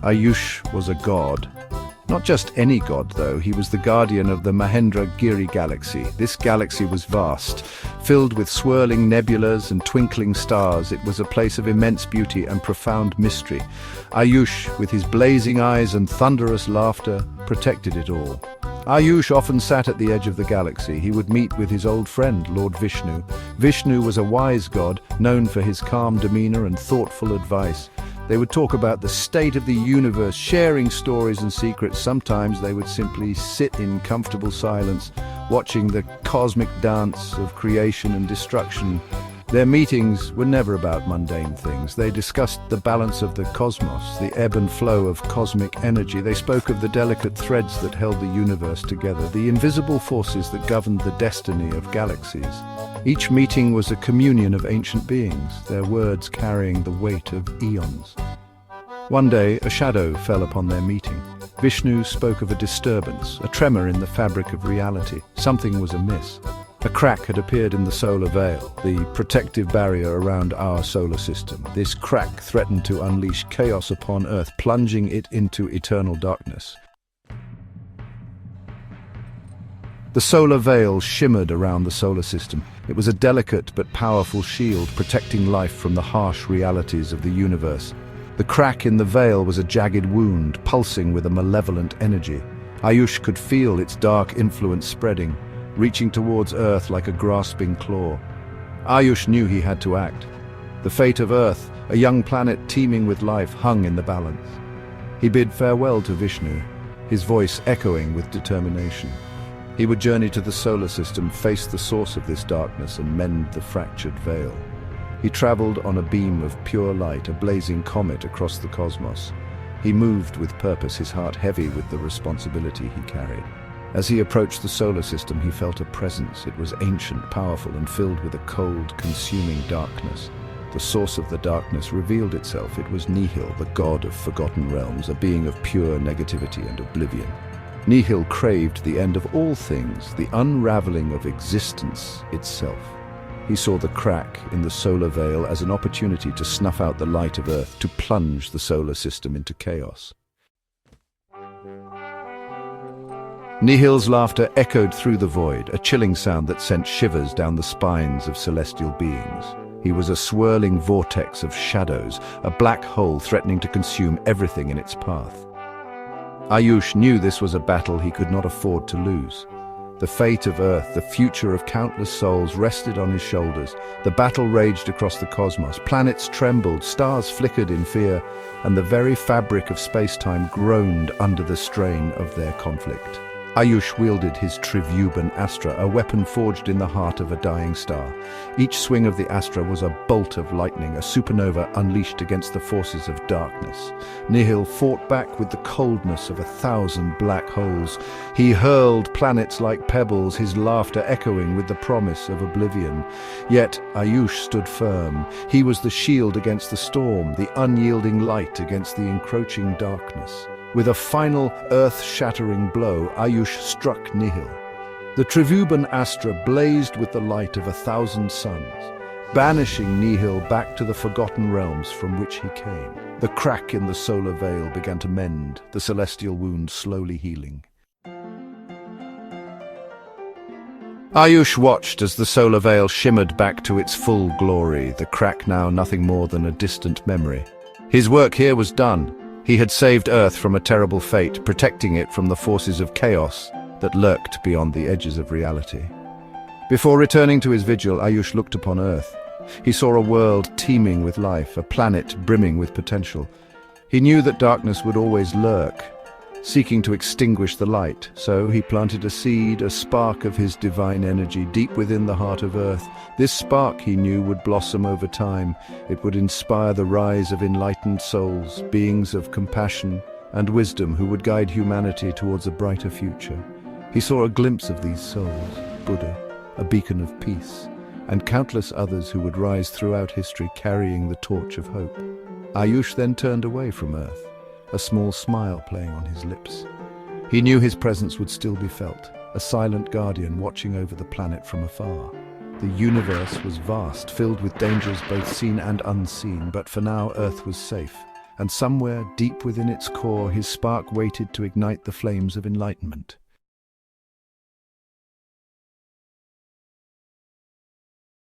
Ayush was a god. Not just any god, though. He was the guardian of the Mahendra Giri galaxy. This galaxy was vast, filled with swirling nebulas and twinkling stars. It was a place of immense beauty and profound mystery. Ayush, with his blazing eyes and thunderous laughter, protected it all. Ayush often sat at the edge of the galaxy. He would meet with his old friend, Lord Vishnu. Vishnu was a wise god, known for his calm demeanor and thoughtful advice. They would talk about the state of the universe, sharing stories and secrets. Sometimes they would simply sit in comfortable silence, watching the cosmic dance of creation and destruction. Their meetings were never about mundane things. They discussed the balance of the cosmos, the ebb and flow of cosmic energy. They spoke of the delicate threads that held the universe together, the invisible forces that governed the destiny of galaxies. Each meeting was a communion of ancient beings, their words carrying the weight of eons. One day, a shadow fell upon their meeting. Vishnu spoke of a disturbance, a tremor in the fabric of reality. Something was amiss. A crack had appeared in the solar veil, the protective barrier around our solar system. This crack threatened to unleash chaos upon Earth, plunging it into eternal darkness. The solar veil shimmered around the solar system. It was a delicate but powerful shield, protecting life from the harsh realities of the universe. The crack in the veil was a jagged wound, pulsing with a malevolent energy. Ayush could feel its dark influence spreading, reaching towards Earth like a grasping claw. Ayush knew he had to act. The fate of Earth, a young planet teeming with life, hung in the balance. He bid farewell to Vishnu, his voice echoing with determination. He would journey to the solar system, face the source of this darkness, and mend the fractured veil. He traveled on a beam of pure light, a blazing comet across the cosmos. He moved with purpose, his heart heavy with the responsibility he carried. As he approached the solar system, he felt a presence. It was ancient, powerful, and filled with a cold, consuming darkness. The source of the darkness revealed itself. It was Nihil, the god of forgotten realms, a being of pure negativity and oblivion. Nihil craved the end of all things, the unraveling of existence itself. He saw the crack in the solar veil as an opportunity to snuff out the light of Earth, to plunge the solar system into chaos. Nihil's laughter echoed through the void, a chilling sound that sent shivers down the spines of celestial beings. He was a swirling vortex of shadows, a black hole threatening to consume everything in its path. Ayush knew this was a battle he could not afford to lose. The fate of Earth, the future of countless souls, rested on his shoulders. The battle raged across the cosmos. Planets trembled, stars flickered in fear, and the very fabric of space-time groaned under the strain of their conflict. Ayush wielded his Trivubin Astra, a weapon forged in the heart of a dying star. Each swing of the Astra was a bolt of lightning, a supernova unleashed against the forces of darkness. Nihil fought back with the coldness of 1,000 black holes. He hurled planets like pebbles, his laughter echoing with the promise of oblivion. Yet Ayush stood firm. He was the shield against the storm, the unyielding light against the encroaching darkness. With a final earth-shattering blow, Ayush struck Nihil. The Trivubin Astra blazed with the light of 1,000 suns, banishing Nihil back to the forgotten realms from which he came. The crack in the solar veil began to mend, the celestial wound slowly healing. Ayush watched as the solar veil shimmered back to its full glory, the crack now nothing more than a distant memory. His work here was done. He had saved Earth from a terrible fate, protecting it from the forces of chaos that lurked beyond the edges of reality. Before returning to his vigil, Ayush looked upon Earth. He saw a world teeming with life, a planet brimming with potential. He knew that darkness would always lurk, seeking to extinguish the light, so he planted a seed, a spark of his divine energy deep within the heart of Earth. This spark, he knew, would blossom over time. It would inspire the rise of enlightened souls, beings of compassion and wisdom who would guide humanity towards a brighter future. He saw a glimpse of these souls, Buddha, a beacon of peace, and countless others who would rise throughout history carrying the torch of hope. Ayush then turned away from Earth, a small smile playing on his lips. He knew his presence would still be felt, a silent guardian watching over the planet from afar. The universe was vast, filled with dangers both seen and unseen, but for now Earth was safe. and somewhere deep within its core his spark waited to ignite the flames of enlightenment.